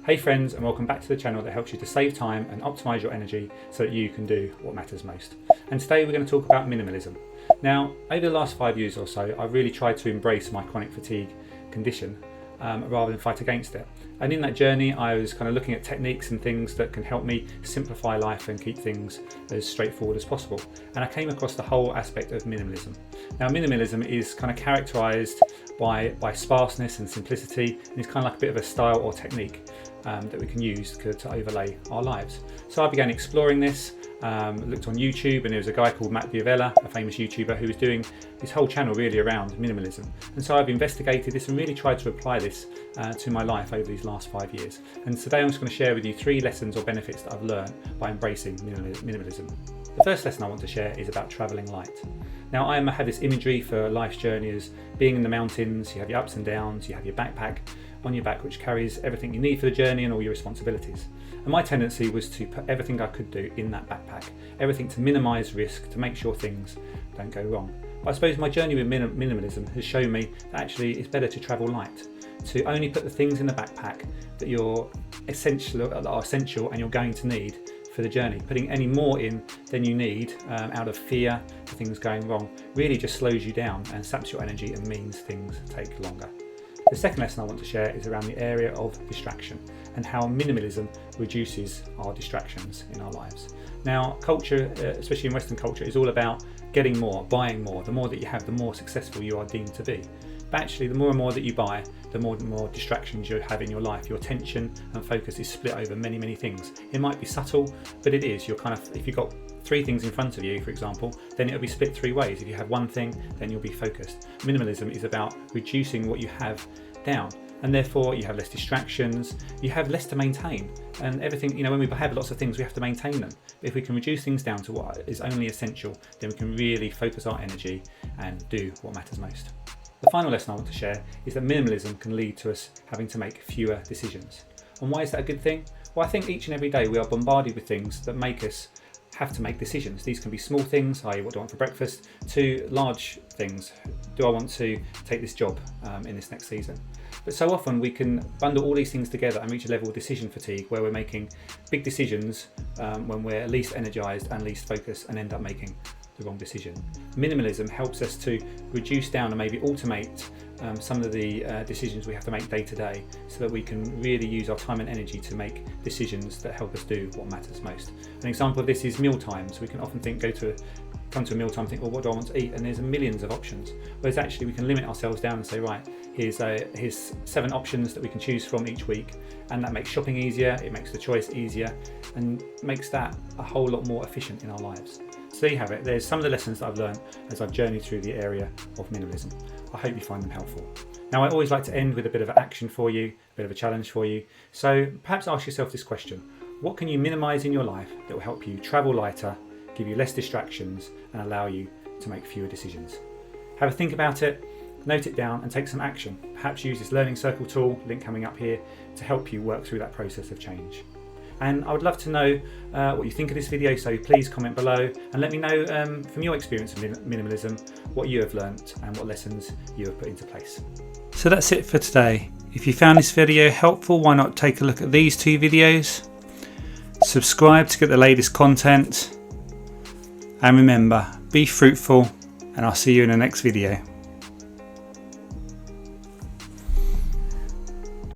Hey friends, and welcome back to the channel that helps you to save time and optimize your energy so that you can do what matters most. And today we're going to talk about minimalism. Now, over the last 5 years or so, I've really tried to embrace my chronic fatigue condition rather than fight against it. And in that journey, I was kind of looking at techniques and things that can help me simplify life and keep things as straightforward as possible. And I came across the whole aspect of minimalism. Now, minimalism is kind of characterized by sparseness and simplicity, and it's kind of like a bit of a style or technique that we can use to overlay our lives. So I began exploring this, looked on YouTube, and there was a guy called Matt Viavella, a famous YouTuber, who was doing his whole channel really around minimalism. And so I've investigated this and really tried to apply this to my life over these last 5 years. And today I'm just going to share with you 3 lessons or benefits that I've learned by embracing minimalism. The first lesson I want to share is about travelling light. Now, I have this imagery for life's journey as being in the mountains. You have your ups and downs, you have your backpack on your back which carries everything you need for the journey and all your responsibilities. And my tendency was to put everything I could do in that backpack, everything to minimise risk, to make sure things don't go wrong. But I suppose my journey with minimalism has shown me that actually it's better to travel light, to only put the things in the backpack that are essential and you're going to need for the journey. Putting any more in than you need out of fear of things going wrong really just slows you down and saps your energy and means things take longer. The second lesson I want to share is around the area of distraction and how minimalism reduces our distractions in our lives. Now, culture, especially in Western culture, is all about getting more, buying more. The more that you have, the more successful you are deemed to be. But actually, the more and more that you buy, the more distractions you have in your life. Your attention and focus is split over many, many things. It might be subtle, but it is. If you've got 3 things in front of you, for example, then it'll be split 3 ways. If you have one thing, then you'll be focused. Minimalism is about reducing what you have down, and therefore you have less distractions, you have less to maintain, and everything, when we have lots of things, we have to maintain them. But if we can reduce things down to what is only essential, then we can really focus our energy and do what matters most. The final lesson I want to share is that minimalism can lead to us having to make fewer decisions. And why is that a good thing? Well, I think each and every day we are bombarded with things that make us have to make decisions. These can be small things, i.e. what do I want for breakfast, to large things. Do I want to take this job in this next season? But so often we can bundle all these things together and reach a level of decision fatigue where we're making big decisions when we're least energized and least focused and end up making the wrong decision. Minimalism helps us to reduce down and maybe automate some of the decisions we have to make day to day, so that we can really use our time and energy to make decisions that help us do what matters most. An example of this is meal times. We can often come to a meal time and think, well, what do I want to eat? And there's millions of options. Whereas actually we can limit ourselves down and say, right, here's 7 options that we can choose from each week, and that makes shopping easier, it makes the choice easier, and makes that a whole lot more efficient in our lives. So there you have it. There's some of the lessons that I've learned as I've journeyed through the area of minimalism. I hope you find them helpful. Now, I always like to end with a bit of action for you, a bit of a challenge for you. So perhaps ask yourself this question: what can you minimise in your life that will help you travel lighter, give you less distractions, and allow you to make fewer decisions? Have a think about it, note it down, and take some action. Perhaps use this learning circle tool, link coming up here, to help you work through that process of change. And I would love to know what you think of this video, so please comment below and let me know from your experience of minimalism what you have learnt and what lessons you have put into place. So that's it for today. If you found this video helpful, why not take a look at these 2 videos, subscribe to get the latest content, and remember, be fruitful, and I'll see you in the next video.